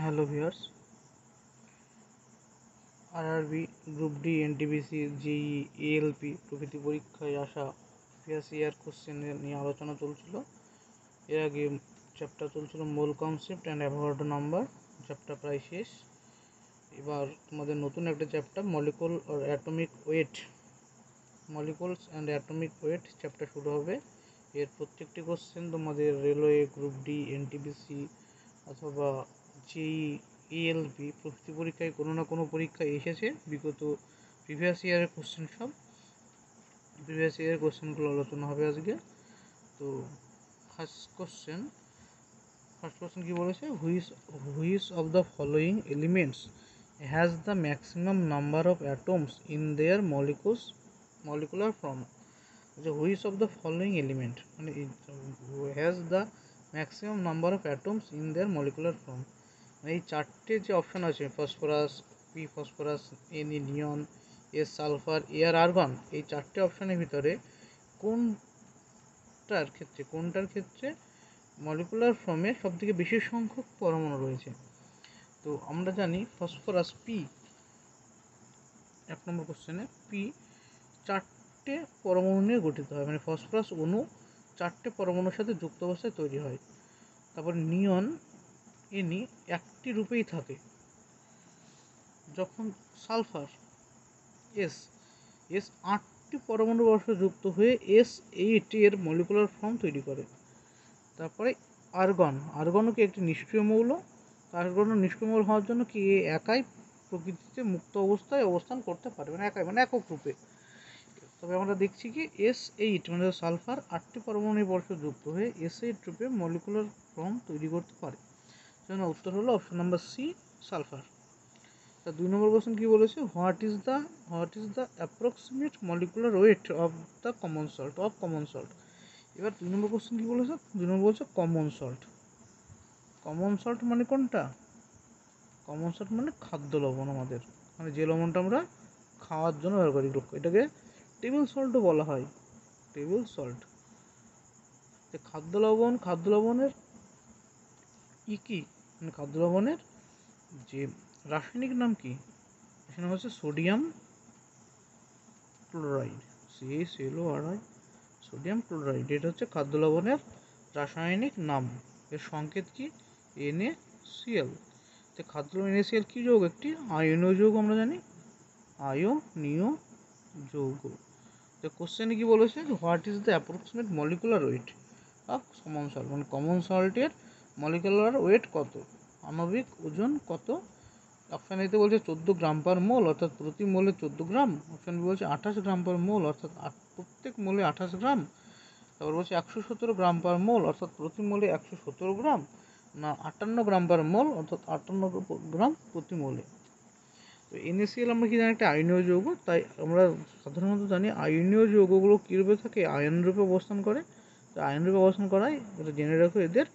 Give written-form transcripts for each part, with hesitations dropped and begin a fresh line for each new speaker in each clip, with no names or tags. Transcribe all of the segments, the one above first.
Hello viewers, RRB, group D, NTPC, JE, ALP প্রভৃতি পরীক্ষায় আসা প্রিভিয়াস ইয়ার কোশ্চেন নিয়ে আলোচনা চলছিল। এর আগে চ্যাপ্টার চলছিল mole concept and Avogadro number, chapter প্রায় শেষ। এবার তোমাদের নতুন একটা chapter molecules and atomic weight chapter শুরু হবে। এর প্রত্যেকটি কোশ্চেন তোমাদের রেলওয়ে, গ্রুপ ডি, এনটিপিসি অথবা জেই, এএলপি প্রভৃতি পরীক্ষায় কোনো না কোনো পরীক্ষায় এসেছে। বিগত প্রিভিয়াস ইয়ারের কোশ্চেনগুলো আলোচনা হবে আজকে। তো ফার্স্ট কোশ্চেন কি বলেছে, which of the following elements has the maximum number of atoms in their molecular form. Which of the following element মানে has the maximum number of atoms in their molecular form. এই চারটে যে option আছে, phosphorus, P phosphorus, N neon, S sulphur, air argon, এই চারটে অপশানের ভিতরে কোনটার ক্ষেত্রে মলিকুলার ফর্মে সবথেকে বেশি সংখ্যক পরমাণু রয়েছে। তো আমরা জানি ফসফরাস পি, এক নম্বর কোশ্চেনে পি চারটে পরমাণু নিয়ে গঠিত হয়, মানে ফসফরাস অণু চারটে পরমাণুর সাথে যুক্ত অবস্থায় তৈরি হয়। তারপর নিয়ন, এনি একটি রূপেই থাকে। যখন সালফার এস আটটি পরমাণু বর্ষ যুক্ত হয়ে S8 এর মলিকুলার ফর্ম তৈরি করে। তারপরে আর্গনও কি একটি নিষ্ক্রিয় মৌল। আর্গনও নিষ্ক্রিয় মৌল হওয়ার জন্য কি একাই প্রকৃতিতে মুক্ত অবস্থায় অবস্থান করতে পারে, মানে একক রূপে। তবে আমরা দেখছি কি S8 মানে সালফার আটটি পরমাণু বর্ষ যুক্ত হয়ে S8 রূপে মলিকুলার ফর্ম তৈরি করতে পারে। সেজন্য উত্তর হলো অপশন নাম্বার সি, সালফার। তা 2 নম্বর কোশ্চেন কি বলেছে, what is the approximate molecular weight of the common salt. এবার 2 নম্বর কোশ্চেন কি বলেছে, 2 নম্বর বলছে কমন সল্ট মানে কোনটা? কমন সল্ট মানে খাদ্য লবণ, আমাদের মানে যে লবণটা আমরা খাওয়ার জন্য ব্যবহার করি, এটাকে টেবিল সল্টও বলা হয়। টেবিল সল্ট খাদ্য লবণের কি মানে খাদ্য লবণের যে রাসায়নিক নাম কি? এখানে হচ্ছে sodium chloride, CaClO sodium chloride. এটা হচ্ছে খাদ্য লবণের রাসায়নিক নাম। এর সংকেত কি? NaCl। তো খাদ্য লবণ NaCl কি যৌগ? একটি আয়নীয় যৌগ, আমরা জানি আয়নীয় যৌগ। তো কোশ্চেনে কি বলেছে, what is the approximate molecular weight of common salt, মানে কমন সল্টের মলিকুলার ওয়েট কত, আণবিক ওজন কত। অপশান এতে বলছে 14 গ্রাম পার মোল, অর্থাৎ প্রতি মোলে 14 গ্রাম। অপশান বি বলছে 28 গ্রাম পার মোল, অর্থাৎ প্রত্যেক মোলে 28 গ্রাম। তারপর বলছে 117 গ্রাম পার মোল, অর্থাৎ প্রতি মোলে 117 গ্রাম, না 58 গ্রাম পার মোল, অর্থাৎ 58 গ্রাম প্রতি মোলে। তো NaCl আমরা কি জানি, একটা আয়নীয় যৌগ। তাই আমরা সাধারণত জানি আয়নীয় যৌগগুলো কী রূপে থাকে, আয়ন রূপে অবস্থান করে। তো আয়ন রূপে অবস্থান করায় এটা জেনে রাখো, এদের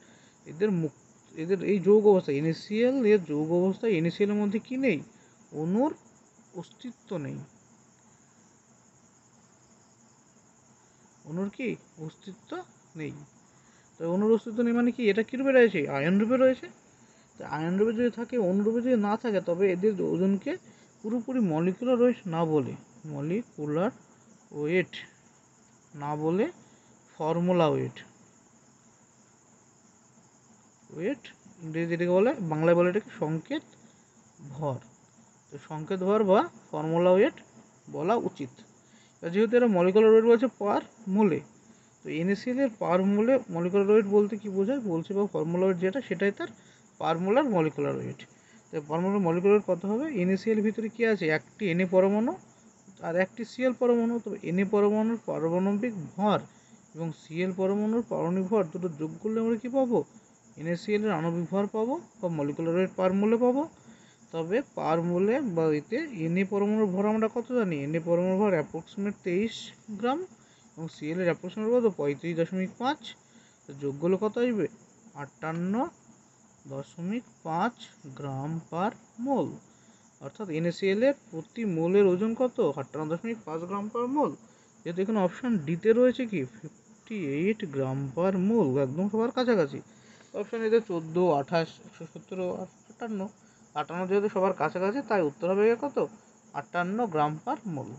এই যৌগ অবস্থা NaCl এর যৌগ অবস্থায় NaCl এর মধ্যে কি নেই, অণুর অস্তিত্ব নেই। তো অণুর অস্তিত্ব নেই মানে কি, এটা কী রূপে রয়েছে, আয়ন রূপে রয়েছে। তো আয়ন রূপে যদি থাকে, অণু রূপে যদি না থাকে, তবে এদের ওজনকে পুরোপুরি মলিকুলার ওয়েট না বলে ফর্মুলা ওয়েট ইংরেজি এটাকে বলে, বাংলায় বলে এটাকে সংকেত ভর। তো সংকেত ভর বা ফর্মুলা ওয়েট বলা উচিত। যেহেতু এরা মলিকুলার ওয়েট বলছে পার মোলে, তো NaCl এর পার মোলে মলিকুলার ওয়েট বলতে কি বোঝায় বলছে, বা ফর্মুলা ওয়েট যেটা, সেটাই তার পার মোলার মলিকুলার ওয়েট। তো পার মোলার মলিকুলার ওয়েট কত হবে? NaCl এর ভিতরে কি আছে, একটি Na পরমাণু আর একটি Cl পরমাণু। তবে Na পরমাণুর পারমাণবিক ভর এবং Cl পরমাণুর পারমাণবিক ভর দুটো যোগ করলে আমরা কি পাবো, NaCl এর আণবিক ভর পাবো বা মলিকুলার ওয়েট পার মোলে পাবো। তবে পার মোলে বা এতে Na পরমাণুর ভর আমরা কত জানি, Na পরমাণুর ভর অ্যাপ্রক্সিমেট 23 গ্রাম এবং Cl এর অ্যাপ্রক্সিমেট কত, 35.5। তো যোগ করলে কত আসবে, 58.5 গ্রাম পার মোল। অর্থাৎ NaCl এর প্রতি মোলের ওজন কত, 58.5 গ্রাম পার মোল। যেহেতু এখানে অপশান ডিতে রয়েছে কি 58 গ্রাম পার মোল, একদম সবার কাছাকাছি। অপশান এতে 14, 28, 117 58। 58 যেহেতু সবার কাছাকাছি, তাই উত্তর হবে কত, 58 গ্রাম পার মোল।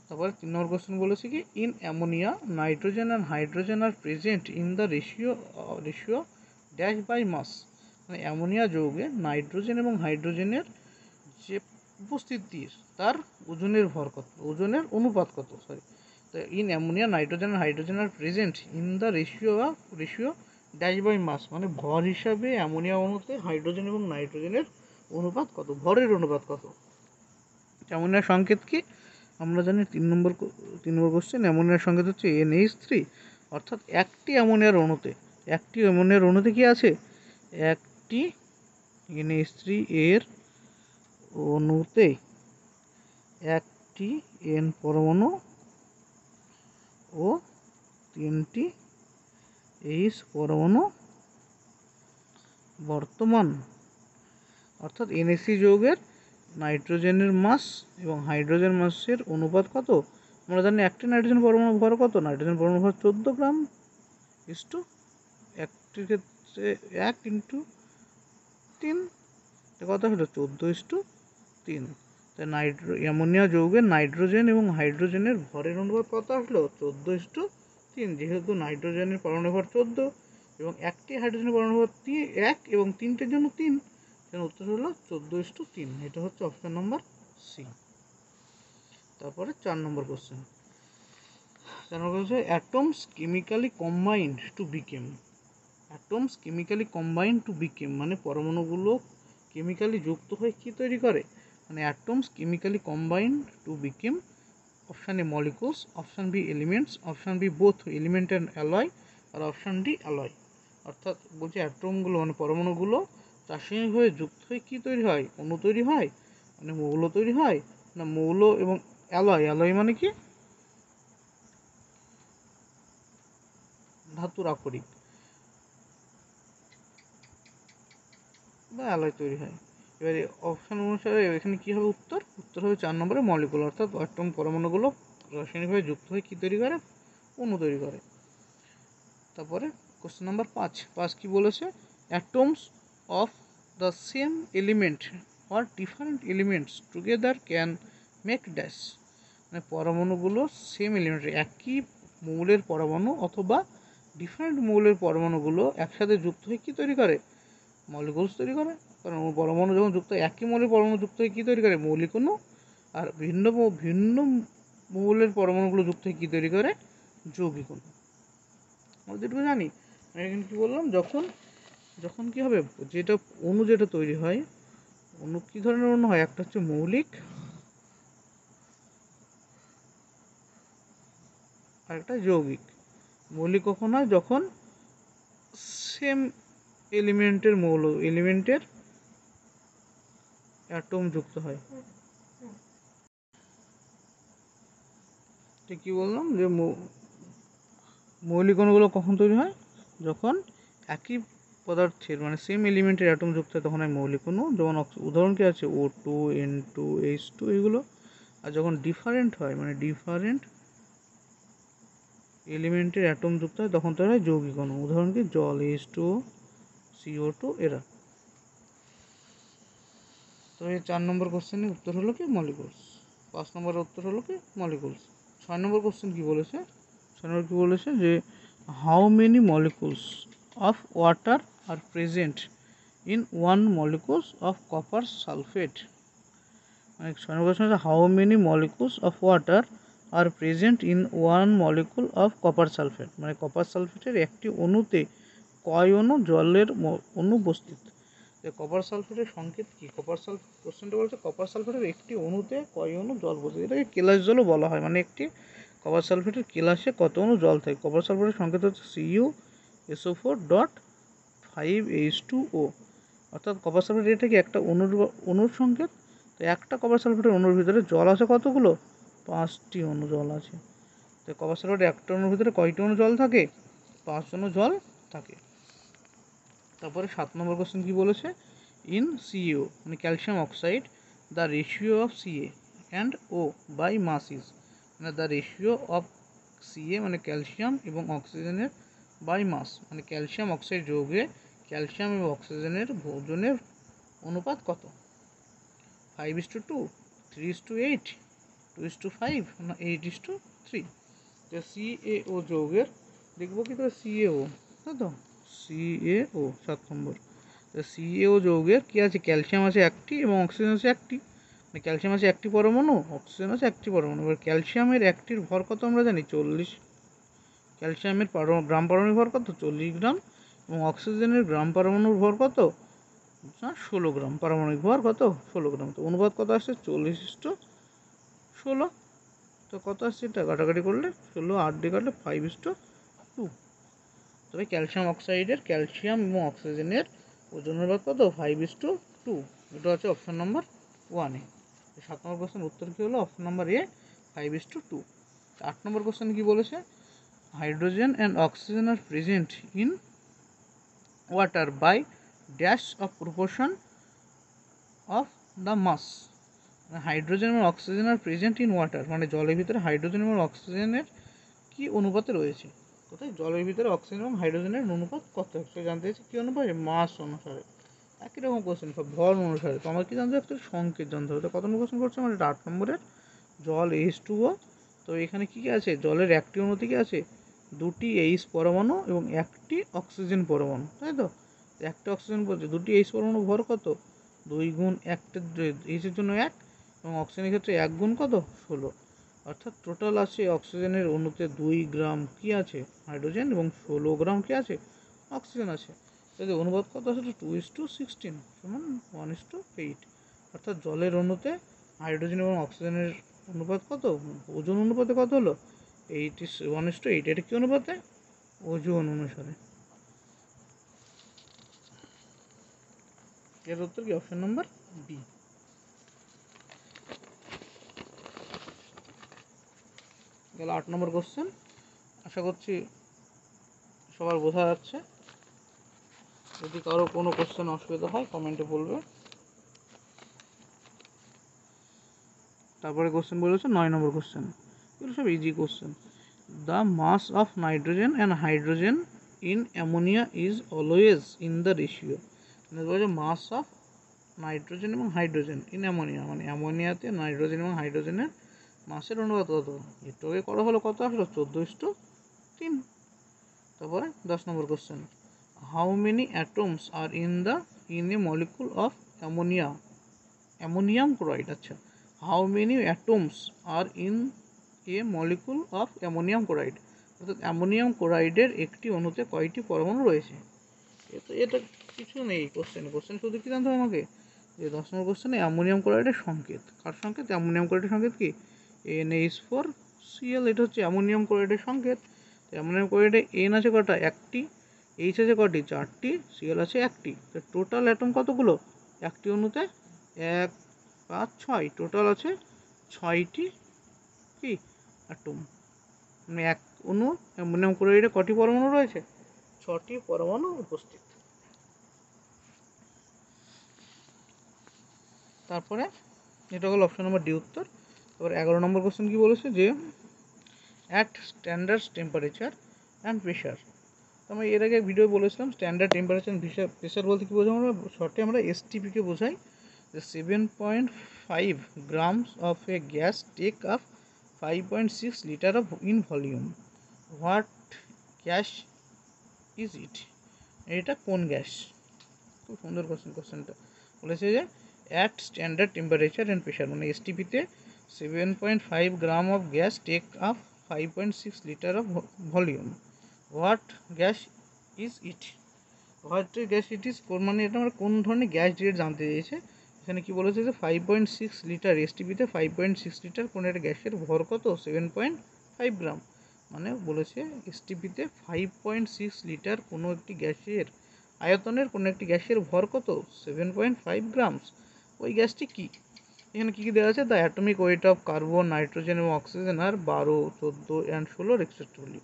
তারপরে 3 নম্বর কোশ্চেন বলেছে কি, in ammonia nitrogen and hydrogen are present in the ratio dash by mass. মানে অ্যামোনিয়া যৌগে নাইট্রোজেন এবং হাইড্রোজেনের যে উপস্থিতির তার ওজনের ভর কত, ওজনের অনুপাত কত, সরি। তো ইন অ্যামোনিয়া নাইট্রোজেন আর hydrogen are present in the ratio dash by mass, মানে ভর হিসাবে অ্যামোনিয়া অণুতে হাইড্রোজেন এবং নাইট্রোজেনের অনুপাত কত, ভরের অনুপাত কত। অ্যামোনিয়ার সংকেত কি, আমরা জানি 3 নম্বর কোশ্চেন, অ্যামোনিয়ার সংকেত হচ্ছে NH3। অর্থাৎ একটি অ্যামোনিয়ার অণুতে কি আছে, একটি NH3 এর অণুতে একটি N পরমাণু ও 3টি H পরমাণু বর্তমান। অর্থাৎ NH3 যৌগের নাইট্রোজেনের মাস এবং হাইড্রোজেন মাসের অনুপাত কত, আমরা জানি একটি নাইট্রোজেন পরমাণু ভর কত, নাইট্রোজেন পরমাণু ভর 14 গ্রাম ইস্টু একটির ক্ষেত্রে 1 ইন্টু 3, কত হলো 14:3। তাই অ্যামোনিয়া যৌগের নাইট্রোজেন এবং হাইড্রোজেনের ভরের অনুপাত কত আসলো, 14:3। যেহেতু নাইট্রোজেনের পরমাণু ভর 14 এবং একটি হাইড্রোজেনের পরমাণু ভর 1 এবং 3টের জন্য 3, সেখানে উত্তর হলো 14:3। এটা হচ্ছে অপশন নম্বর সি। তারপরে 4 number question, atoms chemically combined to become, মানে পরমাণুগুলো কেমিক্যালি যুক্ত হয়ে কি তৈরি করে, মানে atoms chemically combined to become. Option A molecules, option B elements, option B both element and alloy, আর অপশান ডি অ্যালয়। অর্থাৎ বলছে অ্যাটমগুলো মানে পরমাণুগুলো রাসায়নিকভাবে যুক্ত হয়ে কি তৈরি হয়, অণু তৈরি হয়, মানে মৌল তৈরি হয়, না মৌল এবং অ্যালয় মানে কি ধাতুর আকরিক বা অ্যালয় তৈরি হয়। এবারে অপশান অনুসারে এখানে কী হবে, উত্তর হবে 4 নম্বরে মলিকুল। অর্থাৎ অ্যাটম পরমাণুগুলো রাসায়নিকভাবে যুক্ত হয়ে কী তৈরি করে, অণু তৈরি করে। তারপরে কোশ্চেন নাম্বার 5 কি বলেছে, atoms of the same element or different elements together can make dash. মানে পরমাণুগুলো সেম এলিমেন্ট, একই মৌলের পরমাণু অথবা ডিফারেন্ট মৌলের পরমাণুগুলো একসাথে যুক্ত হয়ে কী তৈরি করে, মলিকুলস তৈরি করে। কারণ পরমাণু যখন যুক্ত হয়, একই মৌলের পরমাণু যুক্ত হয়ে কী তৈরি করে, মৌলিক অণু। আর ভিন্ন ভিন্ন মৌলের পরমাণুগুলো যুক্ত হয়ে কী তৈরি করে, যৌগিক অণু। আমরা যেটুকু জানি, এখানে কী বললাম, যখন কী হবে, অণু যেটা তৈরি হয়, অণু কী ধরনের অণু হয়, একটা হচ্ছে মৌলিক আর একটা যৌগিক। মৌলিক কখন হয়, যখন সেম এলিমেন্টের অ্যাটম যুক্ত হয়। ঠিক কি বললাম, যে মৌলিক অণুগুলো কখন তৈরি হয়, যখন একই পদার্থের মানে সেম এলিমেন্টের অ্যাটম যুক্ত হয় তখন হয় মৌলিক অণু। যেমন উদাহরণ কি আছে, O2, N2, H2 এগুলো। আর যখন ডিফারেন্ট হয়, মানে ডিফারেন্ট এলিমেন্টের অ্যাটম যুক্ত হয় তখন তৈরি হয় যৌগিক অণু। উদাহরণ কি, জল H2O, CO2 এরা। তো এই 4 নম্বর কোশ্চেনের উত্তর হলো কি, মলিকুলস। 5 নম্বরের উত্তর হলো কি, মলিকুলস। 6 নম্বর কোশ্চেন কি বলেছে, যে how many molecules of water are present in 1 molecules of copper sulfate। মানে 6 number question, how many molecules of water are present in 1 molecule of copper sulfate। মানে কপার সালফেটের একটি অণুতে কয় অণু জলের অণু উপস্থিত। কপার সালফেটের সংকেত কি, কোশ্চেনটা বলছে কপার সালফেটের একটি অণুতে কয় অণু জল উপস্থিত। এটাকে কেলাস জলও বলা হয়, মানে একটি কপার সালফেটের কেলাসে কত অণু জল থাকে। কপার সালফেটের সংকেত হচ্ছে CuSO4.5H2O। অর্থাৎ কপার সালফেট এটা কি একটা অণুর সংকেত। তো একটা কপার সালফেটের অণুর ভিতরে জল আছে কতগুলো, 5টি অণু জল আছে। তো কপার সালফেটের একটা অণুর ভিতরে কয়টি অণু জল থাকে, 5 অণু জল থাকে। তারপরে 7 নম্বর কোশ্চেন কি বলেছে, ইন CaO মানে calcium oxide the ratio of Ca and O by mass is. মানে দ্য রেশিও অফ Ca মানে ক্যালসিয়াম এবং অক্সিজেনের বাই মাস, মানে ক্যালসিয়াম অক্সাইড যৌগে ক্যালসিয়াম এবং অক্সিজেনের ওজনের অনুপাত কত? 5:2, 3:8, 2:5 না 8:3? তো CaO যৌগের দেখবো কি, তো CaO, তাই তো CaO 7 নম্বর। তো CaO যৌগের কী আছে, ক্যালসিয়াম আছে একটি এবং অক্সিজেন আছে একটি, মানে ক্যালসিয়াম আছে একটি পরমাণু, অক্সিজেন আছে একটি পরমাণু। এবার ক্যালসিয়ামের একটির ভর কত আমরা জানি 40, ক্যালসিয়ামের গ্রাম পারমাণবিক ভর কত 40 গ্রাম, এবং অক্সিজেনের গ্রাম পারমাণবিক ভর কত 16 গ্রাম, পারমাণবিক ভর কত 16 গ্রাম। তো অনুপাত কত আসছে 40:16। তো কত আসছে, এটা কাটাকাটি করলে 16 8 দিয়ে কাটলে 5:2। তবে ক্যালসিয়াম অক্সাইডের ক্যালসিয়াম এবং অক্সিজেনের ওজন অনুপাত কত 5:2। এটা হচ্ছে অপশন নাম্বার 1-এ। 7 নম্বর কোশ্চেন উত্তর কী হলো, option number A 5:2। 8 number question কী বলেছে, hydrogen and oxygen are present in water by dash of proportion of the mass. Hydrogen এবং oxygen are present in water, মানে জলের ভিতরে হাইড্রোজেন এবং অক্সিজেনের কী অনুপাতে রয়েছে, কোথায় জলের ভিতরে অক্সিজেন এবং হাইড্রোজেনের অনুপাত কত, একটু জানতে চাইছি কী অনুপাতে, মাস অনুসারে। একই রকম কোশ্চেন সব ভর অনুসারে। তো আমার কী জানতে হবে, একটা সংকেত জানতে হবে। তো কত নম্বর কোশ্চেন করছে আমার, এটা 8 নম্বরের। জল H2O। তো এখানে কী কী আছে, জলের একটি অণুতে কী আছে, 2টি H পরমাণু এবং একটি অক্সিজেন পরমাণু, তাই তো। একটা অক্সিজেন বলছে 2টি H পরমাণু ভর কত, 2 গুণ 1 এইচের জন্য 1, এবং অক্সিজেনের ক্ষেত্রে 1 গুণ কত 16। অর্থাৎ টোটাল আছে অক্সিজেনের অণুতে 2 গ্রাম কী আছে হাইড্রোজেন এবং 16 গ্রাম কী আছে অক্সিজেন আছে। যদি অনুপাত কত আছে, 2:16 সমান 1:8। অর্থাৎ জলের অণুতে হাইড্রোজেন এবং অক্সিজেনের অনুপাত কত, ওজন অনুপাতে কত হলো 1:8। এটা কী অনুপাতে, ওজন অনুসারে। এর উত্তর কি, অপশন নাম্বার বি। গেল 8 নম্বর কোশ্চেন। আশা করছি সবার বোঝা যাচ্ছে। যদি কারো কোনো কোশ্চেন অসুবিধা হয় কমেন্টে বলবে। তারপরে কোশ্চেন বলেছে 9 নম্বর কোশ্চেন, এগুলো সব easy question. The mass of nitrogen and hydrogen in ammonia is always in the ratio. মানে বলছে মাস অফ নাইট্রোজেন এবং হাইড্রোজেন ইন অ্যামোনিয়া, মানে অ্যামোনিয়াতে নাইট্রোজেন এবং হাইড্রোজেনের মাসের অনুপাত কত, এটাকে করা হলো কত আসলো 14:3। তারপরে 10 number question, how many atoms are in a molecule of ammonium chloride. আচ্ছা, how many atoms are in a molecule of ammonium chloride, অর্থাৎ অ্যামোনিয়াম ক্লোরাইডের একটি অণুতে কয়টি পরমাণু রয়েছে। এটা কিছু নেই কোশ্চেন শুধু কি জানতে হবে আমাকে, যে 10 নম্বর কোশ্চেনে অ্যামোনিয়াম ক্লোরাইডের সংকেত, কার সংকেত, অ্যামোনিয়াম ক্লোরাইডের সংকেত কি NH4Cl। এটা হচ্ছে অ্যামোনিয়াম ক্লোরাইডের সংকেত। অ্যামোনিয়াম ক্লোরাইডে N আছে কটা, একটি, H আছে কটি, 4টি, Cl আছে একটি। তো টোটাল অ্যাটম কতগুলো, একটি অণুতে 1 5 6, টোটাল আছে 6টি কি অ্যাটম। মানে এক অণু অ্যামোনিয়াম ক্লোরাইডে কটি পরমাণু রয়েছে, 6টি পরমাণু উপস্থিত। তারপরে এটা হলো অপশন নম্বর ডি উত্তর। তারপর 11 নম্বর কোশ্চেন কি বলেছে, যে at standard temperature and pressure. তো আমি এর আগে ভিডিও বলেছিলাম স্ট্যান্ডার্ড টেম্পারেচার অ্যান্ড প্রেশার বলতে কী বোঝাই, আমরা শর্টে আমরা STPকে বোঝাই। যে 7.5 grams of a gas take up 5.6 litre of in volume, what gas is it. এটা কোন গ্যাস। খুব সুন্দর কোশ্চেনটা বলেছে যে at standard temperature and pressure, মানে STPতে 7.5 gram of gas take up 5.6 litre of volume, what gas is it. What gas it is, মানে এটা আমরা কোন ধরনের গ্যাস ডিরেক্ট জানতে চেয়েছে। এখানে কি বলেছে যে 5.6 লিটার, STPতে 5.6 লিটার কোনো একটা গ্যাসের ভর কত 7.5 গ্রাম। মানে বলেছে STPতে 5.6 লিটার কোনো একটি গ্যাসের আয়তনের কোনো একটি গ্যাসের ভর কত 7.5 গ্রামস। ওই গ্যাসটি কী, এখানে কী কী দেওয়া আছে, the atomic weight of carbon, nitrogen এবং অক্সিজেন আর 12 14 অ্যান্ড 16 রেসপেক্টিভলি।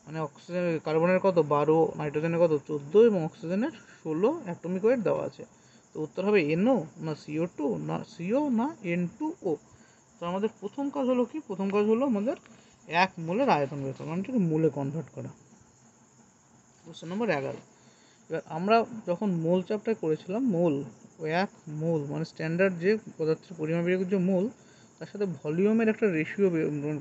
মানে অক্সিজেন কার্বনের কত 12, নাইট্রোজেনের কত 14 এবং অক্সিজেনের 16 অ্যাটমিক ওয়েট দেওয়া আছে। তো উত্তর হবে NO না CO2 না CO না N2O। তো আমাদের প্রথম কাজ হলো কি, প্রথম কাজ হলো আমাদের 1 মোলের আয়তন বের করা, মানে মূলে কনভার্ট করা। কোশ্চেন নম্বর 11, এবার আমরা যখন মোল চ্যাপ্টার করেছিলাম, মোল, এক মোল মানে স্ট্যান্ডার্ড যে পদার্থের পরিমাপের যে মোল, তার সাথে ভলিউমের একটা রেশিও,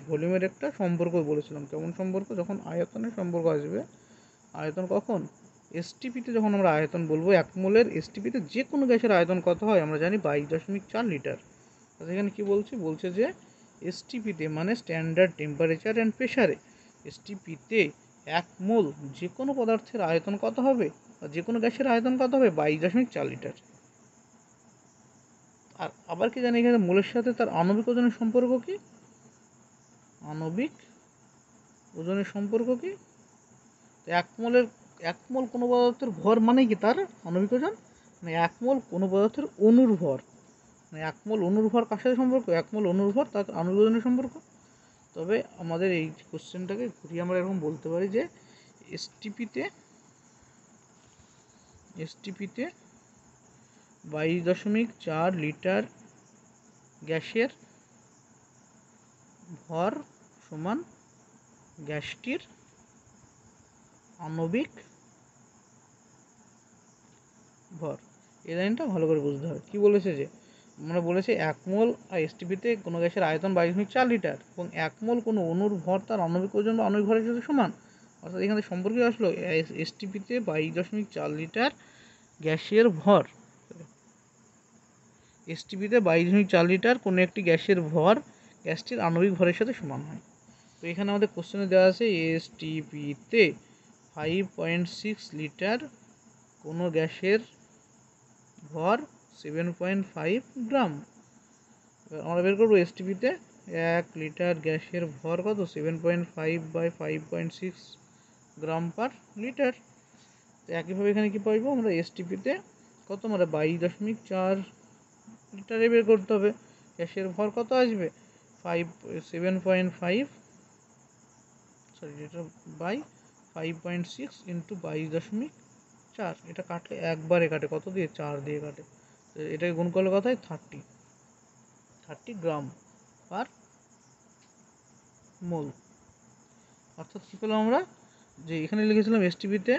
ভলিউমের একটা সম্পর্ক বলেছিলাম। কেমন সম্পর্ক? যখন আয়তনের সম্পর্ক আসবে। আয়তন কখন? এসটিপিতে যখন আমরা আয়তন বলবো, 1 মোলের এসটিপিতে যে কোনো গ্যাসের আয়তন কত হয় আমরা জানি 22.4 লিটার। এখানে কি বলছে যে এসটিপিতে মানে স্ট্যান্ডার্ড টেম্পারেচার অ্যান্ড প্রেসারে, এসটিপিতে 1 মোল যে কোনো পদার্থের আয়তন কত হবে, বা যে কোনো গ্যাসের আয়তন কত হবে? 22.4 লিটার। আর আবার কি জানি এখানে মোলের সাথে তার আণবিক ওজনের সম্পর্ক কি? আণবিক ওজনের সম্পর্ক কি? 1 মোল কোনো পদার্থের ভর মানে কি তার আণবিক ওজন? মানে 1 মোল কোনো পদার্থের অণুর ভর, মানে 1 মোল অণুর ভর কার সাথে সম্পর্ক? 1 মোল অণুর ভর তার আণবিক ওজনের সম্পর্ক। তবে আমাদের এই কোশ্চেনটাকে ঘুরিয়ে আমরা এরকম বলতে পারি যে এসটিপিতে 22.4 লিটার গ্যাসের ভর সমান গ্যাসটির আণবিক ভর। এই লাইনটা ভালো করে বুঝতে হবে। কি বলেছে যে আমরা বলেছি 1 মোল এসটিপিতে কোনো গ্যাসের আয়তন 22.4 লিটার এবং 1 মোল কোনো অণুর ভর তার আণবিক ওজন বা আণবিক ভরের সাথে সমান। অর্থাৎ এখানে সম্পর্কে আসলো এসটিপিতে 22.4 লিটার গ্যাসের ভর, এসটিপিতে 22.4 লিটার কোনো একটি গ্যাসের ভর গ্যাসটির আণবিক ভরের সাথে সমান হয়। তো এখানে আমাদের কোশ্চেনে দেওয়া আছে এসটিপিতে 5.6 লিটার কোনো গ্যাসের ভর 7.5 গ্রাম। আমরা বের করবো এসটিপিতে 1 লিটার গ্যাসের ভর কত? 7.5 বাই 5.6 গ্রাম পার লিটার। তো একইভাবে এখানে কি পাইবো আমরা? এসটিপিতে কত? আমরা 22.4 লিটারে বের করতে হবে। গ্যাসের ভর কত আসবে? 7.5 লিটার বাই 5.6 ইন্টু 22.4। এটা কাটলে একবারে কাটে, কত দিয়ে? 4 দিয়ে কাটে। এটাকে গুণ করলে কত হয়? 30 গ্রাম পার মোল। অর্থাৎ কী পেলাম আমরা? যে এখানে লিখেছিলাম এসটিপিতে,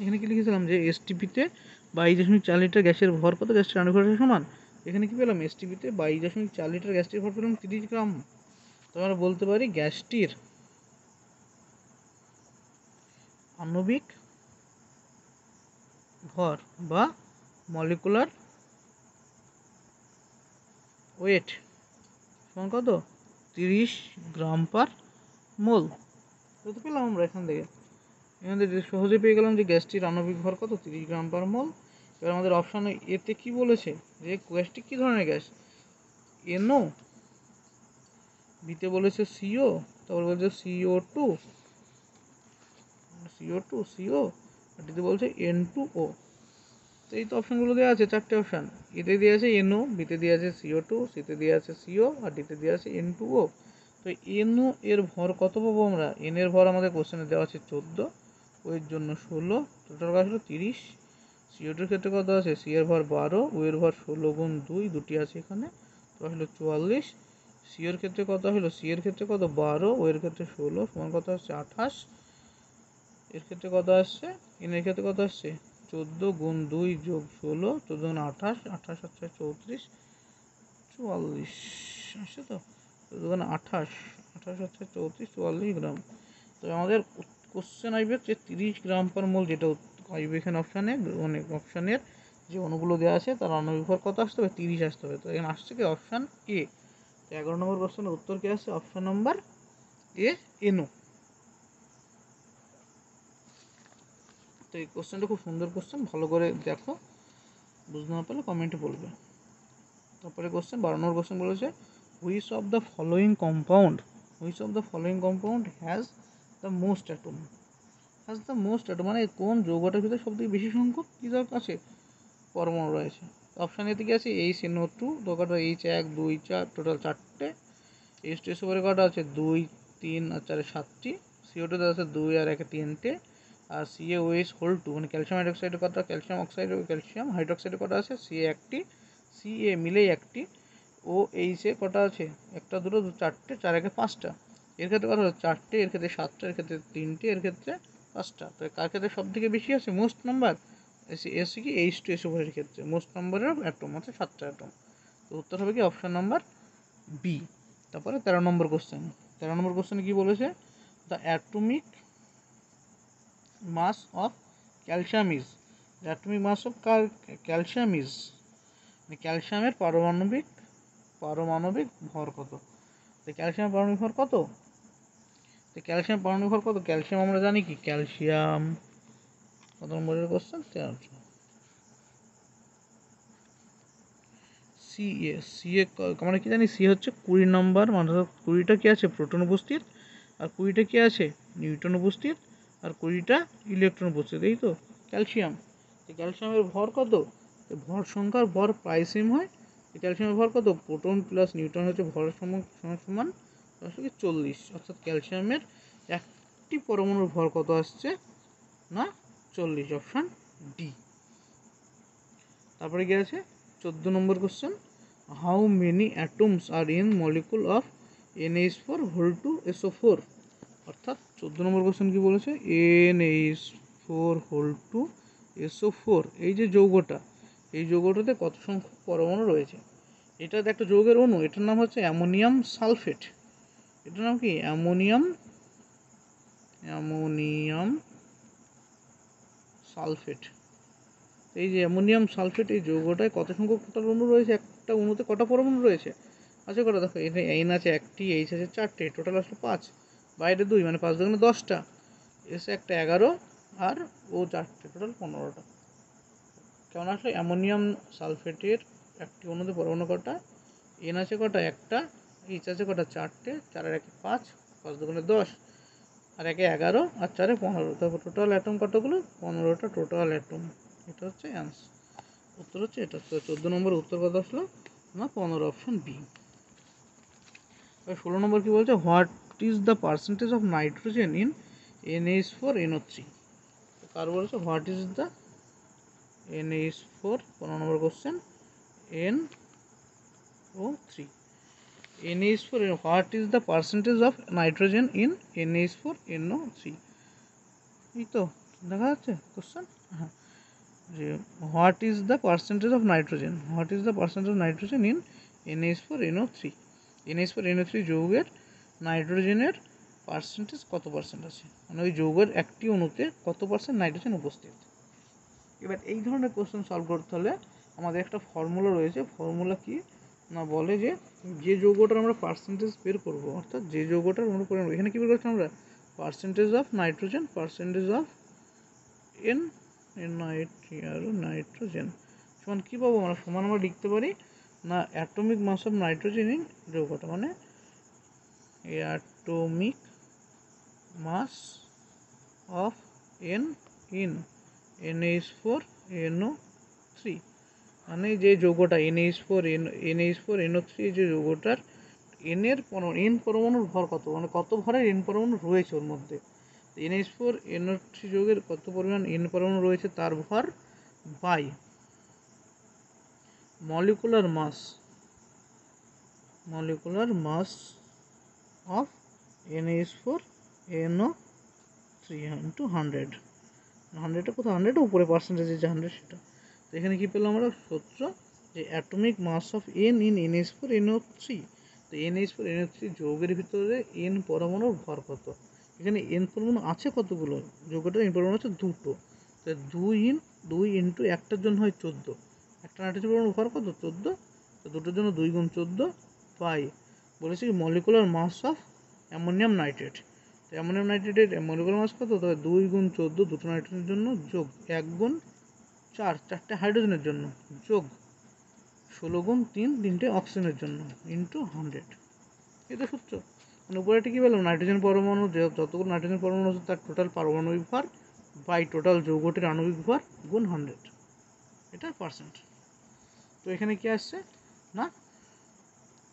এখানে কি লিখেছিলাম যে এসটিপিতে 22.4 লিটার গ্যাসের ভর কত? গ্যাসটির আণবিক ভরের সমান। এখানে কি পেলাম? এসটিপিতে 22.4 লিটার গ্যাসটির ভর পেলাম 30 গ্রাম। তো আমরা বলতে পারি গ্যাসটির আণবিক ভর বা মলিকুলার ওয়েট সমান কত? 30 গ্রাম পার মোল। তো পেলাম আমরা এখান থেকে সহজে পেয়ে গেলাম যে গ্যাসটির আণবিক ভর কত? 30 গ্রাম পার মোল। এবার আমাদের অপশানে এতে কি বলেছে যে গ্যাসটি কী ধরনের গ্যাস? এনও, বিতে বলেছে সিও, তারপর বলছে CO2, সিও, আর ডিতে বলছে N2O। তো এই তো অপশানগুলো দেওয়া আছে, 4টে অপশান। এতে দেওয়া আছে NO, বিতে দেওয়া আছে CO2, সিতে দেওয়া আছে CO, আর ডিতে দেওয়া আছে N2O। তো NO এর ভর কত পাবো আমরা? এন এর ভর আমাদের কোশ্চেনে দেওয়া আছে 14, ও এর জন্য 16, টোটাল আসলো 30। CO2 ক্ষেত্রে কত আছে? সি এর ভর 12, ও এর ভর 16 গুণ 2, দুটি আছে এখানে, তো আসলো 44। সিওর ক্ষেত্রে কত হলো? সি এর ক্ষেত্রে কত? 12, ও এর ক্ষেত্রে 16, সমান কত আসছে? 28। এর ক্ষেত্রে কত আসছে? এন এর ক্ষেত্রে কত আসছে? 14 গুণ 2 যোগ 16, 14 গুণ 28, 28 হচ্ছে 34, 44 আসছে তো। 14 গুণ 28, 28 হচ্ছে 34, 44 গ্রাম। তো আমাদের কোশ্চেন আসবে যে 30 গ্রাম পার মোল, যেটা আসবে এখানে অপশানে, অনেক অপশানের যে অণুগুলো দেওয়া আছে তার আণবিক ভর কত আসতে হবে? 30 আসতে হবে। তো এখানে আসছে কি? Option A. 11 নম্বর কোশ্চেনের উত্তর কি আসছে? অপশান নম্বর এ, এনও। তো এই কোশ্চেনটা খুব সুন্দর কোশ্চেন, ভালো করে দেখো, বুঝতে না পারলে কমেন্টে বলবে। তারপরে কোশ্চেন 12 নম্বর কোশ্চেন বলেছে which of the following compound has the most atom. মানে কোন যৌগটার ভিতরে সবথেকে বেশি সংখ্যক কী আছে? পরমাণু রয়েছে। অপশান এতে কি আছে? HNO2, দোকানটা H1 2 4, টোটাল 4টে। H2 এর কটা আছে? 2 3 আর 4 7টি। CO2 আছে 2 আর 1 3টে। আর CaOH হোল 2 মানে ক্যালসিয়াম হাইড্রোক্সাইডের কটা? ক্যালসিয়াম অক্সাইড ও ক্যালসিয়াম হাইড্রোক্সাইডের কটা আছে? Ca একটি, Ca মিলেই একটি। OH এর কটা আছে? একটা, দুটো, 4টে, 4 1 5টা। এর ক্ষেত্রে কত হলো? 4টে, এর ক্ষেত্রে 7টা, এর ক্ষেত্রে 3টে, এর ক্ষেত্রে 5টা। তো কার ক্ষেত্রে সব থেকে বেশি আছে মোস্ট নাম্বার? এসে কি H2SO4 এর ক্ষেত্রে মোস্ট নাম্বারের অফ অ্যাটম আছে 7টা অ্যাটম। তো উত্তর হবে কি অপশন নাম্বার বি। তারপরে 13 নম্বর কোশ্চেন। 13 নম্বর কোশ্চেনে কি বলেছে, the atomic mass of calcium is, atomic mass of calcium is, মানে ক্যালসিয়ামের পারমাণবিক ভর কত। তো ক্যালসিয়াম পারমাণবিক ভর কত, তো ক্যালসিয়াম পারমাণবিক ভর কত, ক্যালসিয়াম আমরা জানি কি ক্যালসিয়াম কত নম্বরের কোশ্চেন, সি এ আমরা কি জানি, সি হচ্ছে 20 নম্বর, মানে 20টা কি আছে প্রোটন উপস্থিত, আর 20টা কি আছে নিউট্রন উপস্থিত, আর 20টা ইলেকট্রন উপস্থিত, এই তো ক্যালসিয়াম। তো ক্যালসিয়ামের ভর কত, ভর সংখ্যার ভর প্রায় সেম হয়। ক্যালসিয়ামের ভর কত, প্রোটন প্লাস নিউট্রন হচ্ছে ভরের সমান সমান 40, অর্থাৎ ক্যালসিয়ামের একটি পরমাণুর ভর কত আসছে না 40, অপশান ডি। তারপরে কি আছে 14 number question, how many atoms are in molecule of NH4 2SO4, অর্থাৎ 14 নম্বর কোশ্চেন কি বলেছে, NH4 2SO4 এই যে যৌগটা, এই যৌগটাতে কত সংখ্যক পরমাণু রয়েছে। এটাতে একটা যৌগের অণু, এটার নাম হচ্ছে অ্যামোনিয়াম সালফেট। এটার নাম কি অ্যামোনিয়াম সালফেট। এই যে অ্যামোনিয়াম সালফেট এই যৌগটায় কত সংখ্যক টোটাল অণু রয়েছে, একটা অণুতে কটা পরমাণু রয়েছে আছে কটা, দেখো এখানে N আছে একটি, H আছে 4টে, টোটাল আসলে 5, বাইরে 2, মানে 5 দুগুণে 10টা, এসে একটা 11, আর ও 4টে, টোটাল 15টা। কেমন আসলে অ্যামোনিয়াম সালফেটের একটি অণুতে পরমাণু কটা, N আছে কটা একটা, H আছে কটা 4টে, 4 আর 1 5, 5 দুগুণে 10, আর 1 11, আর 4 15, তারপর টোটাল অ্যাটম কতগুলো, 15টা টোটাল অ্যাটম। এটা হচ্ছে অ্যান্সার, উত্তর হচ্ছে এটা। তো 14 নম্বর উত্তর কত আসলো না 15, অপশন বি। 16 নম্বর কি বলছে, what is the percentage of nitrogen in NH4NO3, কার বলছে what is the NH4, 15 number question NO3, NH4, what is the percentage of nitrogen in NH4NO3, এই তো দেখা যাচ্ছে কোশ্চেন। হ্যাঁ, যে what is the percentage of nitrogen, what is the percentage of nitrogen in NH4NO3, NH4NO3 যৌগের নাইট্রোজেনের percentage কত percent আছে, মানে ওই যৌগের একটি অণুতে কত পার্সেন্ট নাইট্রোজেন উপস্থিত। এবার এই ধরনের কোশ্চেন সলভ করতে হলে আমাদের একটা ফর্মুলা রয়েছে, ফর্মুলা কি না বলে যে যৌগটার আমরা পার্সেন্টেজ বের করবো, অর্থাৎ যে যৌগটার আমরা পরিমাণ, এখানে কী বের করছি আমরা percentage of nitrogen, percentage of nitrogen সমান কী পাবো আমরা, সমান আমরা লিখতে পারি না atomic mass of nitrogen in যৌগটা, মানে atomic mass of N in NH4NO3, মানে যে যৌগটা NH4NO3 যে যৌগটার N পরমাণুর ভর কত, মানে কত ভরের N পরমাণু রয়েছে ওর মধ্যে। NH4NO3 যৌগের কত পরিমাণ N পরমাণু রয়েছে তার ভর by molecular mass of NH4NO3 into 100, 100টা কোথাও 100 উপরে পার্সেন্টেজ যে 100 সেটা। তো এখানে কী পেলাম আমরা সূত্র, যে atomic mass of N in NH4NO3, তো NH4NO3 যৌগের ভিতরে N পরমাণুর ভর কত, এখানে N পরমাণু আছে কতগুলো, যৌগটার N পরমাণু আছে 2টো, তো 2 ইন্টু একটার জন্য হয় 14, একটা নাইট্রোজেন পরমাণুর ভর কত 14, তো দুটোর জন্য 2 গুণ 14 বাই বলেছি molecular mass of ammonium nitrate. তো অ্যামোনিয়াম নাইট্রেটের মলিকুলার মাস কত, তবে 2 গুণ 14 দুটো নাইট্রোজেনের জন্য যোগ 1 গুণ 4 চারটে হাইড্রোজেনের জন্য যোগ 16 গুণ 3 তিনটে অক্সিজেনের জন্য ইন্টু 100, এটা সূত্র। মানে উপরে কী পেলাম, নাইট্রোজেন পরমাণু যতগুলো নাইট্রোজেন পরমাণু আছে তার টোটাল পারমাণবিক ভর বাই টোটাল যৌগটির আণবিক ভর গুণ 100, এটা পার্সেন্ট। তো এখানে কি আসছে না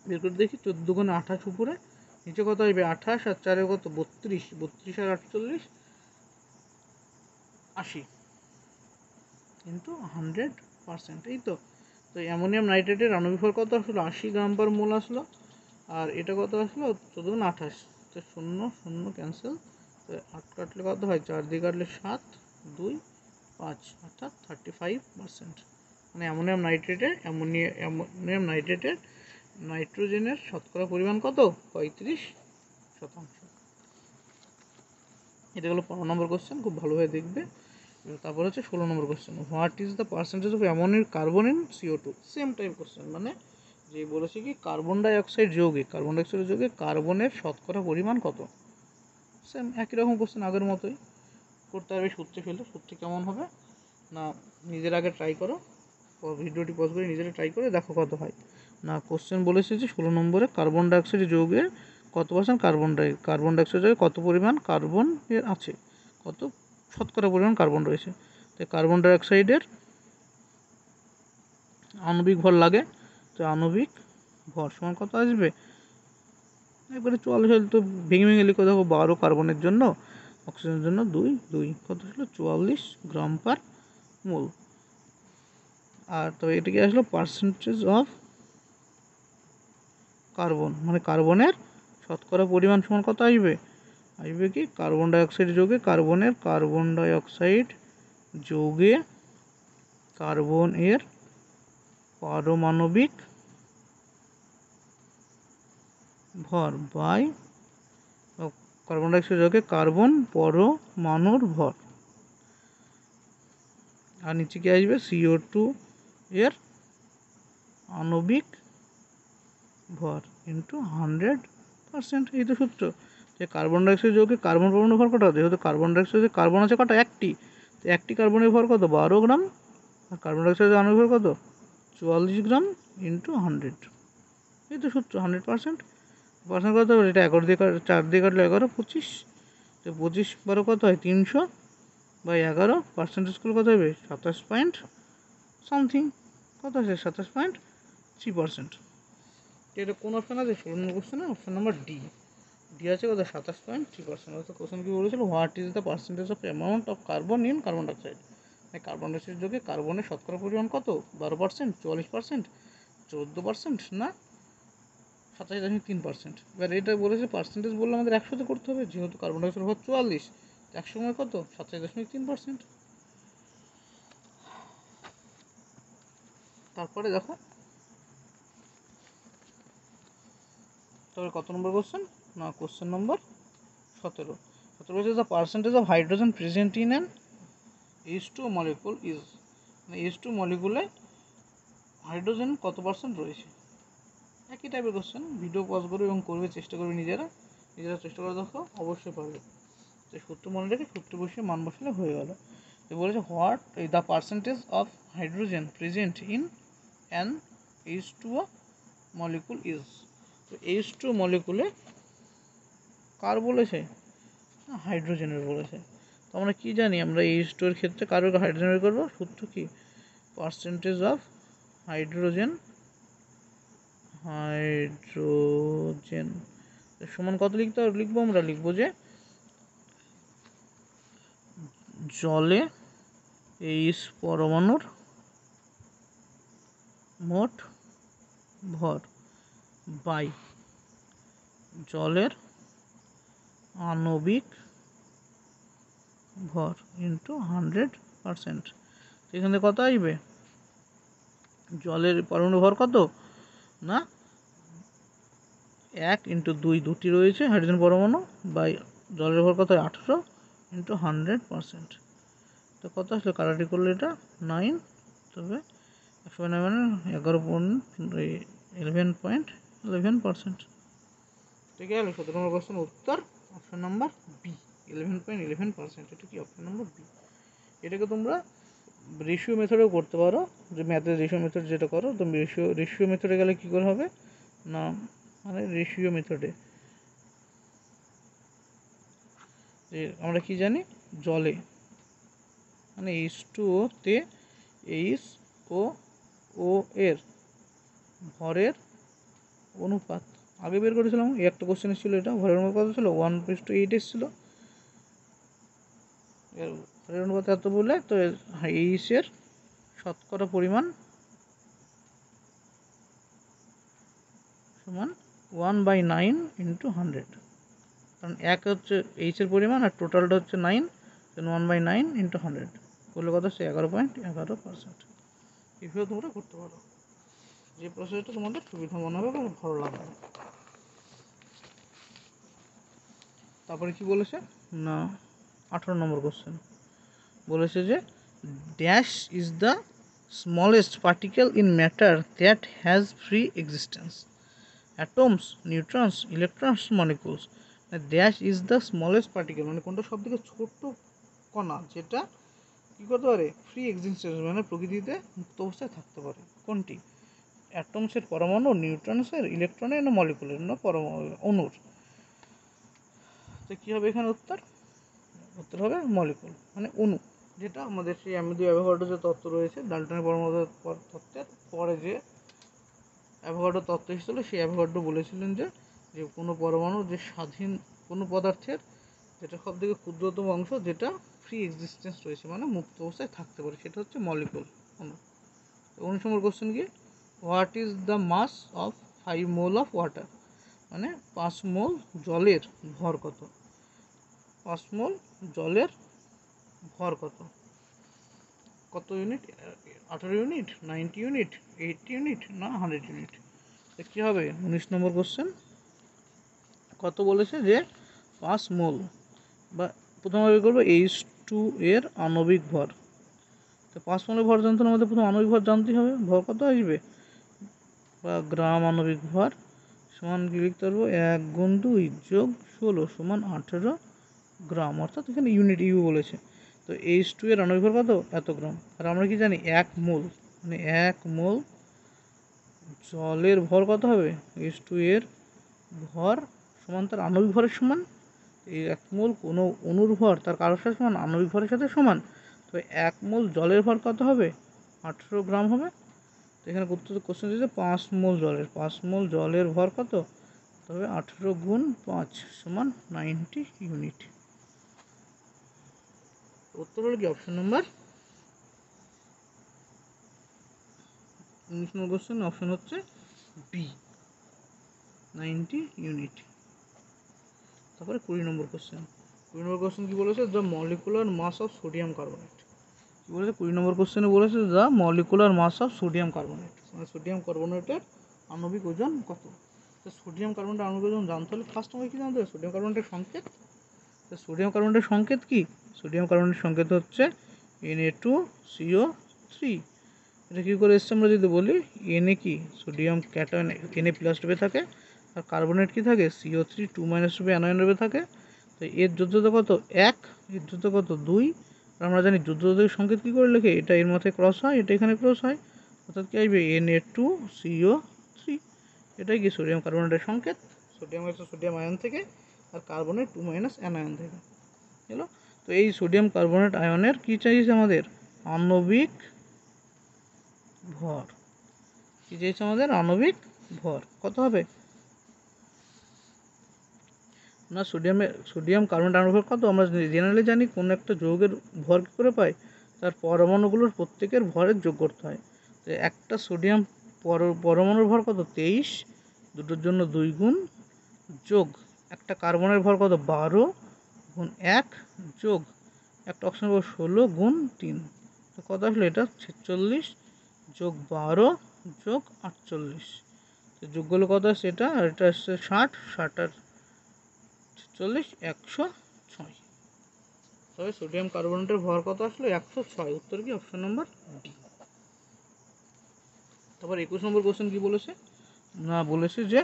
বের করে দেখি, 14 গুণ 28 উপরে, নিচে কত আসবে 28, আর 4 কত 32, 32 আর 48 80 কিন্তু 100%, এই তো। তো অ্যামোনিয়াম নাইট্রেটের আণবিক ভর কত আসলো 80 গ্রাম পার মোল আসলো, আর এটা কত আসলো 14 গুণ 28, তো 0 0 ক্যান্সেল, তো 8 কাটলে কত হয়, 4 দিয়ে কাটলে 7, 2 5 অর্থাৎ 35%। মানে অ্যামোনিয়াম নাইট্রেটের নাইট্রোজেনের শতকরা পরিমাণ কত? 35%। এটা হলো 15 নম্বর কোশ্চেন, খুব ভালোভাবে দেখবে। তারপর হচ্ছে 16 number question, what is the percentage of ammonium carbon in CO2। Same type question, মানে যে বলেছে কি কার্বন ডাইঅক্সাইড যৌগে কার্বনের শতকরা পরিমাণ কত। সেম একই রকম কোশ্চেন, আগের মতোই করতে হবে। সূত্রে ফেলে সূত্রে কেমন হবে না, নিজের আগে ট্রাই করো, ভিডিওটি পজ করে নিজেরা ট্রাই করে দেখো কত হয়। না কোশ্চেন বলেছে যে 16 নম্বরে কার্বন ডাইঅক্সাইড যৌগের কত পার্সেন্ট কার্বন ডাইঅক্সাইড যৌগে কত পরিমাণ কার্বন এর আছে, কত শতকরা পরিমাণ কার্বন রয়েছে। তো কার্বন ডাইঅক্সাইডের আণবিক ভর লাগে, তো আণবিক ভর সমান কত আসবে, একবারে 44 তো ভেঙে ভেঙে লিখে দেখো, 12 কার্বনের জন্য, অক্সিজেনের জন্য 2 কত ছিল 44 গ্রাম পার মোল। আর তো এটা কি আসলো পার্সেন্টেজ অফ কার্বন, মানে কার্বনের শতকরা পরিমাণ সমান কত আসবে কি কার্বন ডাইঅক্সাইড যৌগে কার্বন এর পারমাণবিক ভর বাই কার্বন ডাইঅক্সাইড যৌগে কার্বন পরমাণুর ভর, আর নিচে কি আসবে CO2 এর আণবিক ভর ইন্টু 100%। এই তো সূত্র, যে কার্বন ডাইঅক্সাইড যৌগে কার্বন পরমাণু ভর কত, যেহেতু কার্বন ডাইঅক্সাইডে কার্বন আছে কটা, একটি, তো একটি কার্বনের ভর কত 12 গ্রাম, আর কার্বন ডাইঅক্সাইডের আণবিক ভর কত 44 গ্রাম ইন্টু 100। এই তো সূত্র 100%। পার্সেন্ট কত হবে, এটা 11 দিয়ে 4 দিয়ে কাটলে 11 25, তো 25 12 কত হয় 300 বাই 11, পার্সেন্টেজ করলে কত হবে 27 পয়েন্ট সামথিং, কত আছে 27.3%। এটা কোন অপশান আছে 16 নম্বর কোশ্চেনে, অপশান নাম্বার ডি আছে কত 27.3%। অর্থাৎ কোশ্চেন কি বলেছিল, what is the percentage of amount of carbon in carbon dioxide. Carbon dioxide যোগে কার্বনের শতকরা পরিমাণ কত, 12%, 44%, 14% না 27.3%। এবার এটা বলেছে পার্সেন্টেজ বললে আমাদের 100তে করতে হবে, যেহেতু কার্বন ডাইঅক্সাইড ভর 44, 100 সময় কত 27.3%। তারপরে দেখো তবে কত নম্বর কোশ্চেন না, কোশ্চেন নম্বর 17 বলছে the percentage of hydrogen present in an H2 molecule is, মানে H2 মলিকুলে হাইড্রোজেন কত পার্সেন্ট রয়েছে। একই টাইপের কোশ্চেন, ভিডিও পজ করবে এবং করবে, চেষ্টা করবে নিজেরা চেষ্টা করে দেখো, অবশ্যই পারবে। তো সূত্র মনে রেখে সূত্র বসিয়ে মান বসালে হয়ে গেল। তো বলেছে what the percentage of hydrogen present in an H2O molecule is. তো H2 মলিকুলে কার বলেছে, হাইড্রোজেনের বলেছে। তো আমরা কী জানি, আমরা H2 এর ক্ষেত্রে কার হাইড্রোজেন বের করবো, সূত্র কি পার্সেন্টেজ অফ হাইড্রোজেন সমান কত লিখবো আমরা লিখবো যে জলে H পরমাণুর মোট ভর বাই জলের আণবিক ভর ইন্টু 100%। এখানে কত আসবে, জলের পরমাণু ভর কত না 1 ইন্টু 2, দুটি রয়েছে হাইড্রোজেন পরমাণু, বাই জলের ভর কত 18 ইন্টু 100%। তো কত আসলে কাটাটি করলে এটা 9, তবে 109 মানে 11.11%। ঠিক আছে, 17 নম্বর কোশ্চেন উত্তর অপশন নাম্বার বি 11.11%। এটা কি অপশন নাম্বার বি। এটাকে তোমরা রেশিও মেথডেও করতে পারো, যে ম্যাথের রেশিও মেথড যেটা করো, তো রেশিও মেথডে গেলে কী করে হবে না, মানে রেশিও মেথডে যে আমরা কি জানি, জলে মানে H2O তে HOO এর ভরের অনুপাত আগে বের করেছিলাম, এই একটা কোশ্চেন ছিল, এটা ভরের অনুপাত কত ছিল 1:8 এসেছিলো, ভরের অনুপাত এত বলে, তো H এর শতকরা পরিমাণ সমান 1/9 ইন্টু 100, কারণ এক হচ্ছে H এর পরিমাণ আর টোটালটা হচ্ছে 9, 1/9 ইন্টু 100। করলে কত সে 11.11%। এইভাবে তোমরা করতে পারো, যে প্রসেসটা তোমাদের সুবিধা মনে হবে বা ভালো লাগবে। তারপরে কি বলেছে না 18 নম্বর কোশ্চেন বলেছে যে dash is the smallest particle in matter that has free existence, atoms, neutrons, electrons, molecules. Dash is the smallest particle মানে কোনটা সব থেকে ছোট্ট কণা যেটা কী করতে পারে ফ্রি এক্সিস্টেন্স মানে প্রকৃতিতে মুক্ত অবস্থায় থাকতে পারে। কোনটি? অ্যাটমসের পরমাণু, নিউট্রনসের, ইলেকট্রনের না মলিকুলের না অণুর। তো কী হবে এখানে উত্তর? উত্তর হবে মলিকুল মানে অণু, যেটা আমাদের সেই অ্যামিলিও অ্যাভোগাড্রো যে তত্ত্ব রয়েছে ডাল্টনের পরমাণু তত্ত্বের পরে যে অ্যাভোগাড্রো তত্ত্ব এসেছিল, সেই অ্যাভোগাড্রো বলেছিলেন যে কোনো পরমাণু যে স্বাধীন কোনো পদার্থের যেটা সব থেকে ক্ষুদ্রতম অংশ যেটা ফ্রি এক্সিস্টেন্স রয়েছে মানে মুক্ত অবস্থায় থাকতে পারে সেটা হচ্ছে মলিকুল অণু। 19 নম্বর কোশ্চেন কি, what is the mass of 5 mole of water, মানে 5 মোল জলের ভর কত? 5 মোল জলের ভর কত? কত ইউনিট? 18 ইউনিট, 90 ইউনিট, 80 ইউনিট না 100 ইউনিট? তো কী হবে 19 নম্বর কোশ্চেন কত বলেছে যে 5 মোল বা প্রথমে করবো H2 এর আণবিক ভর। তো 5 মোলের ভর জানতে আমাদের প্রথম আণবিক ভর জানতেই হবে, ভর কত আসবে বা গ্রাম আণবিক ভর সমান কি লিখতে পারবো 1 গুণ 2 যোগ 16 সমান 18 গ্রাম, অর্থাৎ এখানে ইউনিট ইউ বলেছে। তো H2 এর আণবিক ভর কত? এত গ্রাম। আর আমরা কি জানি 1 মোল মানে 1 মোল জলের ভর কত হবে? H2 এর ভর সমান তার আণবিক ভরের সমান। এই 1 মোল কোনো অণুর ভর তার কারোর সাথে সমান, আণবিক ভরের সাথে সমান। তো 1 মোল জলের ভর কত হবে? 18 গ্রাম হবে। তো এখানে কোশ্চেন দিয়েছে 5 মোল জলের, 5 মোল জলের ভর কত? তবে 18 গুণ 5 সমান 90 ইউনিট। উত্তর হলো কি option number 19 number question option হচ্ছে বি 90 ইউনিট। তারপরে 20 নম্বর কোশ্চেন কি বলেছে? The molecular mass of sodium carbonate. কি বলেছে 20 নম্বর কোশ্চেনে বলেছে the molecular mass of sodium carbonate, মানে সোডিয়াম কার্বনেটের আণবিক ওজন কত? তো সোডিয়াম কার্বনেটের আণবিক ওজন জানতে হলে ফার্স্ট আমাকে কী জানতে হবে? সোডিয়াম কার্বনেটের সংকেত। তো সোডিয়াম কার্বনেটের সংকেত কি? সোডিয়াম কার্বনেটের সংকেত হচ্ছে Na2CO3। এটা কী করে এসছে আমরা যদি বলি, Na কি সোডিয়াম ক্যাটায়ন Na প্লাস রূপে থাকে, আর কার্বনেট কি থাকে CO3 2 মাইনাস রূপে অ্যানায়ন রূপে থাকে। তো এর যোজ্যতা কত 1, এর যোজ্যতা কত 2। আর আমরা জানি যোজ্যতার সংকেত কী করে লেখে, এটা এর মধ্যে ক্রস হয়, এটা এখানে ক্রস হয়, অর্থাৎ কী আসবে Na2CO3। এটাই কি সোডিয়াম কার্বনেটের সংকেত। সোডিয়াম হচ্ছে সোডিয়াম আয়ন থেকে, আর কার্বনেট 2 মাইনাস অ্যানায়ন থেকে হলো। তো এই সোডিয়াম কার্বনেট আয়নের কী চাইছে আমাদের? আণবিক ভর। কী চাইছে আমাদের? আণবিক ভর কত হবে না সোডিয়াম কার্বনেট আণবিক ভর কত? আমরা জেনারেলি জানি কোন একটা যৌগের ভর কী করে পাই, তার পরমাণুগুলোর প্রত্যেকের ভরের যোগ করতে হয়। তো একটা সোডিয়াম পরমাণুর ভর কত 23, দুটোর জন্য 2 গুণ, যোগ একটা কার্বনের ভর কত 12 গুণ 1 যোগ একটা অক্সিজেনের ভর 16 গুণ 3। তো কত আসলে এটা 46 যোগ 12 যোগ 48। তো যোগগুলো কত আসছে? এটা আর এটা আসছে 60, 60 আর 46 106। তবে সোডিয়াম কার্বনেটের ভর কত আসলো 106। উত্তর কি অপশন নম্বর ডি। তারপর 21 নম্বর কোশ্চেন কি বলেছে না বলেছে যে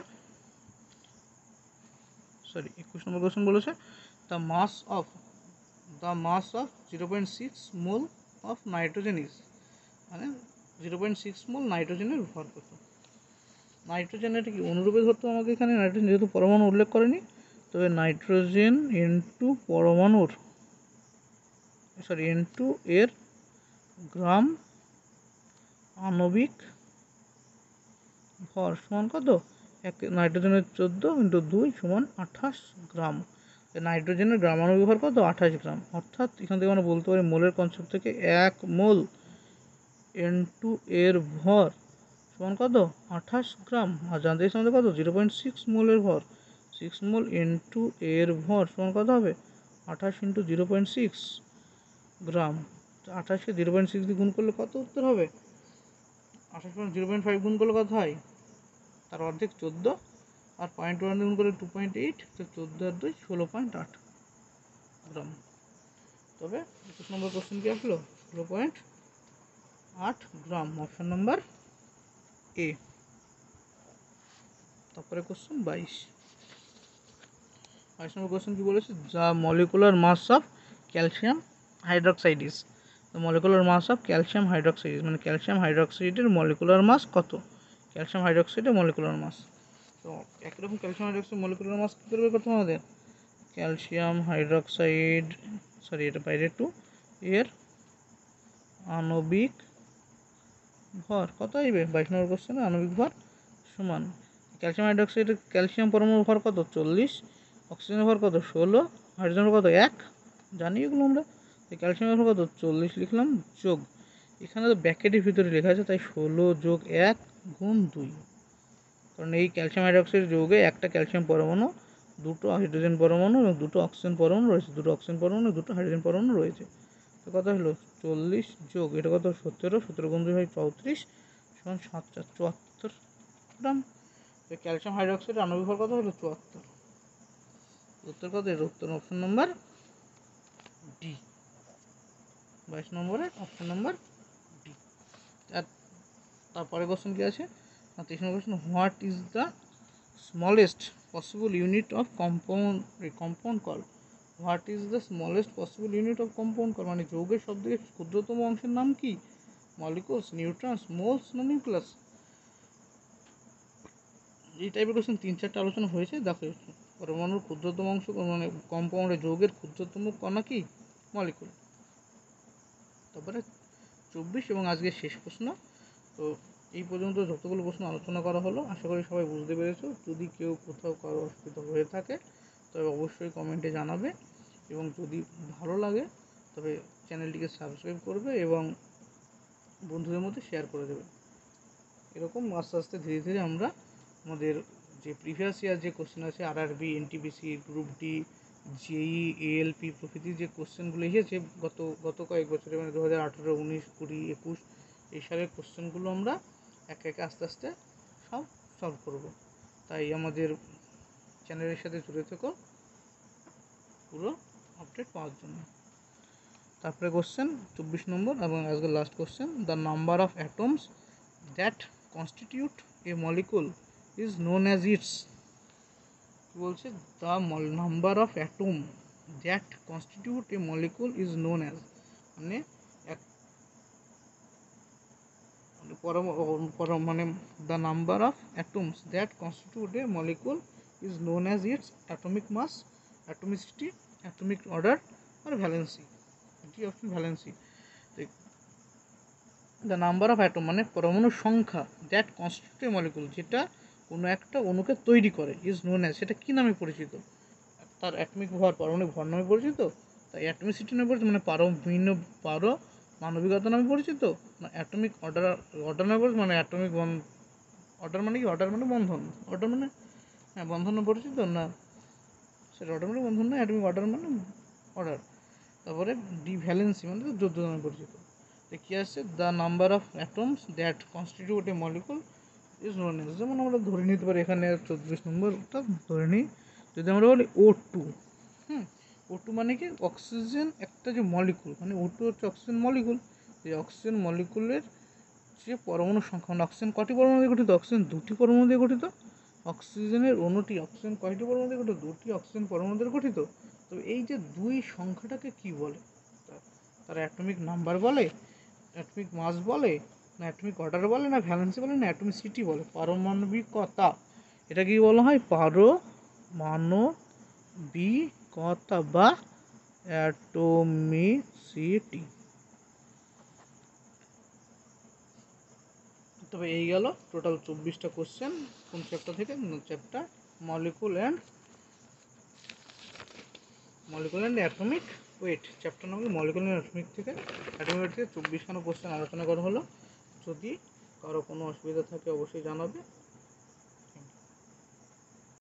21 নম্বর কোশ্চেন বলেছে the mass of 0.6 mole of nitrogen is, মানে 0.6 মোল নাইট্রোজেনের ভর কত? নাইট্রোজেন এটা কি অনুরূপে ধরতো আমাকে এখানে, নাইট্রোজেন যেহেতু পরমাণু উল্লেখ করেনি, তবে নাইট্রোজেন N2 এর গ্রাম আণবিক ভর সমান কত? নাইট্রোজেনের 14 × 2 সমান 28 গ্রাম। নাইট্রোজেনের গ্রাম আণবিক ভর কত? 28 গ্রাম। অর্থাৎ এখান থেকে আমরা বলতে পারি মোলের কনসেপ্ট থেকে 1 মোল N2 এর ভর সমান কত? 28 গ্রাম। আর জানতে চাইছি আমাদের কত? 0.6 মোলের ভর। 6 মোল N2 এর ভর সমান কত হবে? 28 × 0.6 গ্রাম। 28কে 0.6 দিয়ে গুণ করলে কত উত্তর হবে? 28 0.5 গুণ করলে কত হয়? তার অর্ধেক 14, আর 0.1 গুণ করলে 2.8, তো 14 আর 2 16.8 গ্রাম। তবে 21 নম্বর কোশ্চেন কি আসলো? 16.8 গ্রাম, অপশন নাম্বার এ। তারপরে কোশ্চেন 22 নম্বর কোশ্চেন কি বলেছে? যা molecular mass of calcium hydroxide is. Molecular mass of calcium hydroxide is, মানে ক্যালসিয়াম হাইড্রক্সাইডের মলিকুলার মাস কত? ক্যালসিয়াম হাইড্রক্সাইডের মলিকুলার মাস। তো একই রকম ক্যালসিয়াম হাইড্রক্সাইড মলিকুলার মাস কী করে বের করতে হবে আমাদের? ক্যালসিয়াম হাইড্রক্সাইড, সরি এটা বাইরে একটু, এর আণবিক ভর কত আসবে? 22 নম্বর কোশ্চেনে আণবিক ভর সমান ক্যালসিয়াম হাইড্রক্সাইডের ক্যালসিয়াম পরমাণুর ভর কত? 40, অক্সিজেনের ভর কত? 16, হাইড্রোজেনের কত? 1, জানি এগুলো আমরা। ক্যালসিয়ামের ভর কত? 40 লিখলাম, যোগ এখানে তো ব্র্যাকেটের ভিতরে লেখা আছে, তাই 16 যোগ 1 গুণ 2, কারণ এই ক্যালসিয়াম হাইড্রক্সাইড যৌগে একটা ক্যালসিয়াম পরমাণু, দুটো হাইড্রোজেন পরমাণু এবং দুটো অক্সিজেন পরমাণু রয়েছে, দুটো অক্সিজেন পরমাণু, দুটো হাইড্রোজেন পরমাণু রয়েছে। তো কত হলো? 40 যোগ এটা কত? 17 গুণ 2 হয় 34, সমান 7 74 গ্রাম। ক্যালসিয়াম হাইড্রক্সাইডের আণবিক ভর কত হলো? 74। উত্তর কত? এর উত্তর অপশন নাম্বার ডি। 22 নম্বরের অপশন নাম্বার ডি। আর তারপরে কোশ্চেন কি আছে? 23 number question, what is the smallest possible unit of compound call? What is the smallest possible unit of compound call, মানে যৌগের সবথেকে ক্ষুদ্রতম অংশের নাম কি? মলিকুলস, নিউট্রনস, মোলস না নিউক্লিয়াস? এই টাইপের কোশ্চেন 3-4টা আলোচনা হয়েছে। দেখো, পরমাণুর ক্ষুদ্রতম অংশ মানে কম্পাউন্ডে যৌগের ক্ষুদ্রতম কণা কি? মলিকুল। তারপরে 24 এবং আজকের শেষ প্রশ্ন। তো এই পর্যন্ত যতগুলো প্রশ্ন আলোচনা করা হলো, আশা করি সবাই বুঝতে পেরেছো। যদি কেউ কোথাও কারো অসুবিধা হয়ে থাকে তবে অবশ্যই কমেন্টে জানাবে, এবং যদি ভালো লাগে তবে চ্যানেলটিকে সাবস্ক্রাইব করবে এবং বন্ধুদের মধ্যে শেয়ার করে দেবে। এরকম আস্তে আস্তে ধীরে ধীরে আমরা আমাদের যে প্রিভিয়াস ইয়ার যে কোশ্চেন আছে, আরআরবি, এনটিপিসি, গ্রুপ ডি, জেই, এএলপি প্রভৃতির যে কোশ্চেনগুলো এসেছে গত কয়েক বছরে, মানে 2018, 19, 20, 21 এই সালের কোশ্চেনগুলো আমরা একে একে আস্তে আস্তে সব সলভ করব। তাই আমাদের চ্যানেলের সাথে জুড়ে থেকো পুরো আপডেট পাওয়ার জন্য। তারপরে কোশ্চেন 24 নম্বর এবং আজকের last question, the number of atoms that constitute a molecule is known as its. কি বলছে? The number of atom that constitute a molecule is known as, মানে মানে the number of atoms that constitute a molecule is known as its atomic mass, atomicity, atomic order আর valency. এটি option valency. The number of atom মানে পরমাণুর সংখ্যা, that constitute a molecule যেটা কোনো একটা অণুকে তৈরি করে, ইজ নোন অ্যাজ সেটা কী নামে পরিচিত? তার অ্যাটমিক ভর, পারমাণবিক ভর নামে পরিচিত, তাই অ্যাটমিসিটি নামে পরিচিত, মানে বিভিন্ন পারমাণবিকতা নামে পরিচিত, না অ্যাটমিক অর্ডার নামে পরিচিত, মানে অ্যাটমিক অর্ডার মানে কি? অর্ডার মানে বন্ধন, অর্ডার মানে হ্যাঁ বন্ধন নামে পরিচিত, না সেটা অর্ডার মানে বন্ধন না, অ্যাটমিক অর্ডার মানে অর্ডার। তারপরে ডি ভ্যালেন্সি মানে যৌদ্ধ নামে পরিচিত। তো কী আসছে? The number of atoms that constitute a molecule is known as. যেমন আমরা ধরে নিতে পারি, এখানে 24 নম্বরটা ধরে নিই, যদি আমরা বলি O2, O2 মানে কি? অক্সিজেন একটা যে মলিকুল, মানে O2 হচ্ছে অক্সিজেন মলিকুল। এই অক্সিজেন মলিকুলের যে পরমাণু সংখ্যা, মানে অক্সিজেন কটি পরমাণু দিয়ে গঠিত? অক্সিজেন 2টি পরমাণু দিয়ে গঠিত। অক্সিজেনের অণুটি অক্সিজেন কয়টি পরমাণু দিয়ে গঠিত? 2টি অক্সিজেন পরমাণু দিয়ে গঠিত। তো এই যে 2 সংখ্যাটাকে কি বলে? তার অ্যাটমিক নাম্বার বলে, অ্যাটমিক মাস বলে, না অ্যাটমিক অর্ডার বলে, না ভ্যালেন্সি বলে, না অ্যাটমিসিটি বলে? পারমাণবিকতা। এটা কি বলা হয়? পারমাণবিকতা বা অ্যাটমিসিটি। তবে এই গেল টোটাল 24টা কোশ্চেন। কোন চ্যাপ্টার থেকে? Chapter molecule and atomic weight. Chapter নাম কি? মলিকুল অ্যান্ড অ্যাটমিক থেকে 24খানা কোশ্চেন আলোচনা করা হলো। যদি কারো কোনো অসুবিধা থাকে অবশ্যই জানাবে।